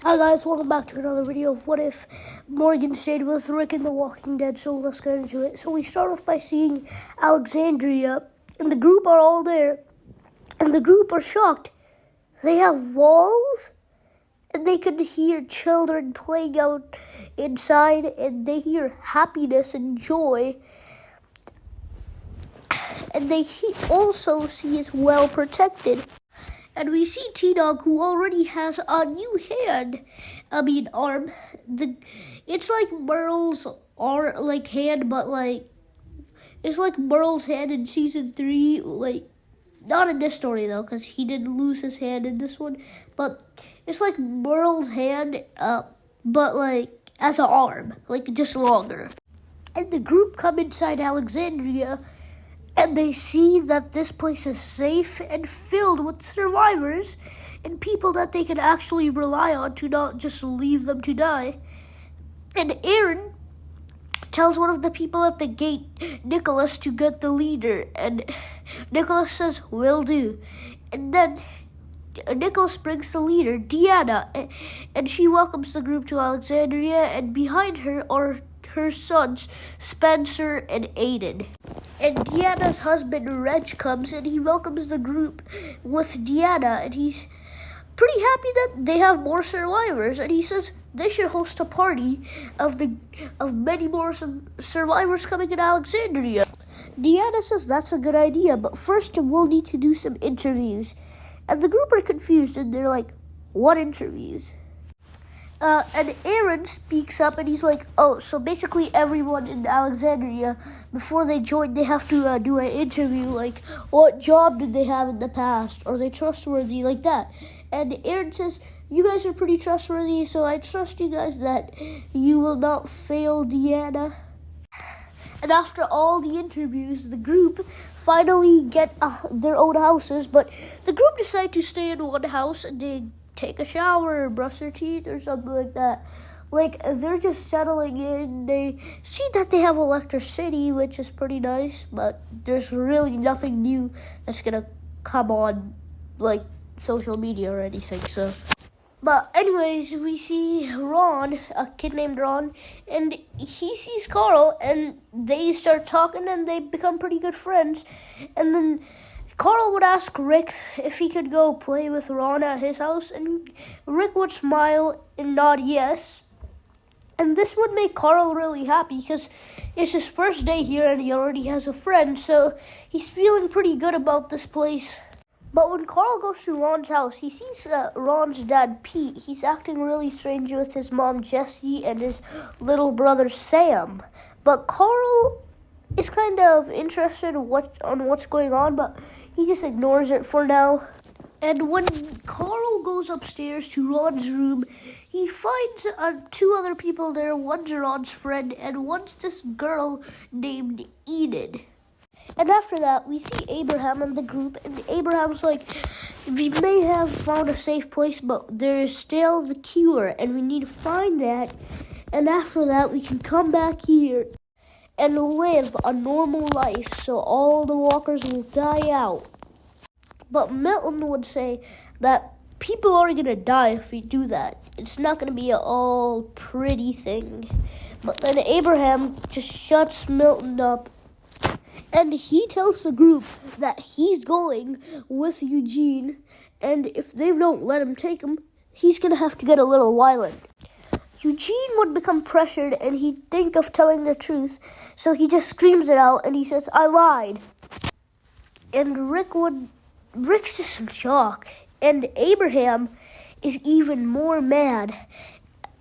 Hi guys, welcome back to another video of What If Morgan stayed with Rick in The Walking Dead. So let's get into it. So we start off by seeing Alexandria, and the group are all there, and the group are shocked. They have walls, and they can hear children playing out inside, and they hear happiness and joy. And they also see it's well protected. And we see T-Dog, who already has a new arm. It's like Merle's hand, but it's like Merle's hand in season 3. Not in this story though, because he didn't lose his hand in this one. But it's like Merle's hand, but as an arm, just longer. And the group come inside Alexandria, and they see that this place is safe and filled with survivors and people that they can actually rely on to not just leave them to die. And Aaron tells one of the people at the gate, Nicholas, to get the leader. And Nicholas says, "Will do." And then Nicholas brings the leader, Deanna, and she welcomes the group to Alexandria, and behind her are her sons, Spencer and Aiden. And Deanna's husband, Reg, comes and he welcomes the group with Deanna, and he's pretty happy that they have more survivors, and he says they should host a party of many more survivors coming in Alexandria. Deanna says that's a good idea, but first we'll need to do some interviews. And the group are confused, and they're like, "What interviews?" And Aaron speaks up, and he's like, "Oh, so basically everyone in Alexandria, before they join, they have to do an interview, like, what job did they have in the past? Are they trustworthy?" Like that. And Aaron says, "You guys are pretty trustworthy, so I trust you guys that you will not fail, Deanna." And after all the interviews, the group finally get their own houses, but the group decide to stay in one house, and they take a shower, brush their teeth, or something like that. They're just settling in. They see that they have electricity, which is pretty nice, but there's really nothing new that's gonna come on, social media or anything, so. But anyways, we see Ron, a kid named Ron, and he sees Carl, and they start talking, and they become pretty good friends. And then Carl would ask Rick if he could go play with Ron at his house, and Rick would smile and nod yes. And this would make Carl really happy because it's his first day here and he already has a friend, so he's feeling pretty good about this place. But when Carl goes to Ron's house, he sees Ron's dad, Pete. He's acting really strange with his mom, Jessie, and his little brother, Sam. But Carl is kind of interested in what's going on, but he just ignores it for now. And when Carl goes upstairs to Ron's room, he finds two other people there. One's Ron's friend, and one's this girl named Enid. And after that, we see Abraham and the group, and Abraham's like, "We may have found a safe place, but there is still the cure, and we need to find that. And after that, we can come back here and live a normal life, so all the walkers will die out." But Milton would say that people are going to die if we do that. It's not going to be an all pretty thing. But then Abraham just shuts Milton up, and he tells the group that he's going with Eugene, and if they don't let him take him, he's going to have to get a little violent. Eugene would become pressured, and he'd think of telling the truth, so he just screams it out, and he says, "I lied." And Rick's just in shock, and Abraham is even more mad,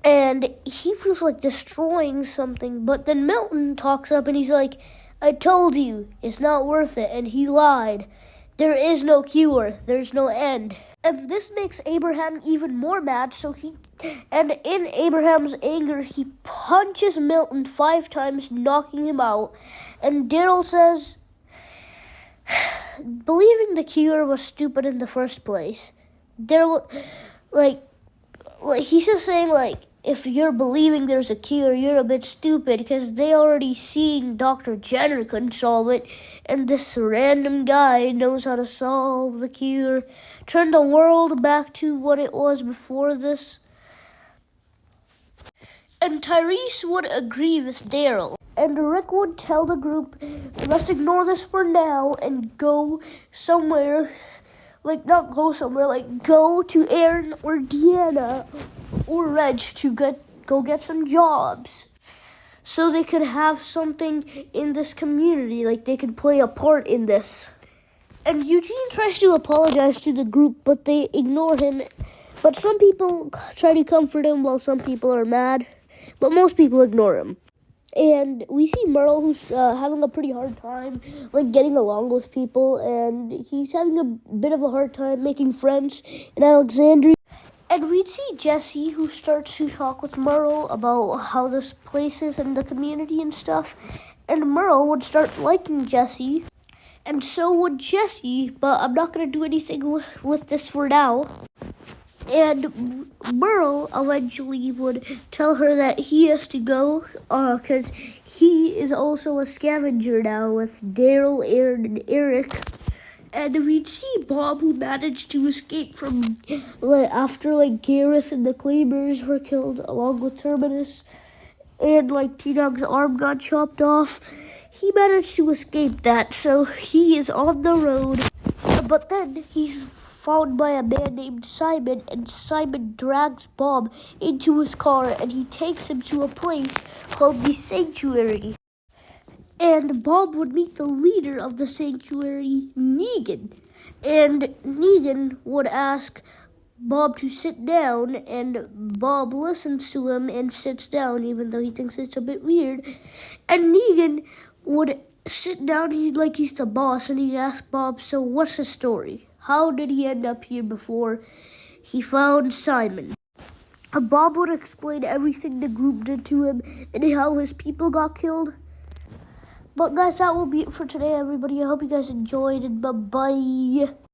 and he feels like destroying something. But then Milton talks up, and he's like, "I told you, it's not worth it," and he lied. There is no cure, there's no end. And this makes Abraham even more mad, and in Abraham's anger, he punches Milton 5 times, knocking him out. And Daryl says, believing the cure was stupid in the first place. He's just saying, if you're believing there's a cure, you're a bit stupid, because they already seen Dr. Jenner couldn't solve it, and this random guy knows how to solve the cure, turn the world back to what it was before this. And Tyrese would agree with Daryl. And Rick would tell the group, let's ignore this for now and go somewhere. Like, not go somewhere, like go to Aaron or Deanna or Reg to go get some jobs. So they could have something in this community, like they could play a part in this. And Eugene tries to apologize to the group, but they ignore him. But some people try to comfort him while some people are mad. But most people ignore him. And we see Merle, who's having a pretty hard time, like, getting along with people. And he's having a bit of a hard time making friends in Alexandria. And we'd see Jesse, who starts to talk with Merle about how this place is and the community and stuff. And Merle would start liking Jesse. And so would Jesse, but I'm not going to do anything with this for now. And Merle eventually would tell her that he has to go because he is also a scavenger now with Daryl, Aaron, and Eric. And we'd see Bob, who managed to escape from after Gareth and the Claimers were killed along with Terminus. And T-Dog's arm got chopped off. He managed to escape that, so he is on the road. But then he's found by a man named Simon, and Simon drags Bob into his car, and he takes him to a place called the Sanctuary. And Bob would meet the leader of the Sanctuary, Negan. And Negan would ask Bob to sit down, and Bob listens to him and sits down, even though he thinks it's a bit weird. And Negan would sit down, he's the boss, and he'd ask Bob, so what's his story? How did he end up here before he found Simon? And Bob would explain everything the group did to him and how his people got killed. But guys, that will be it for today, everybody. I hope you guys enjoyed, and bye-bye.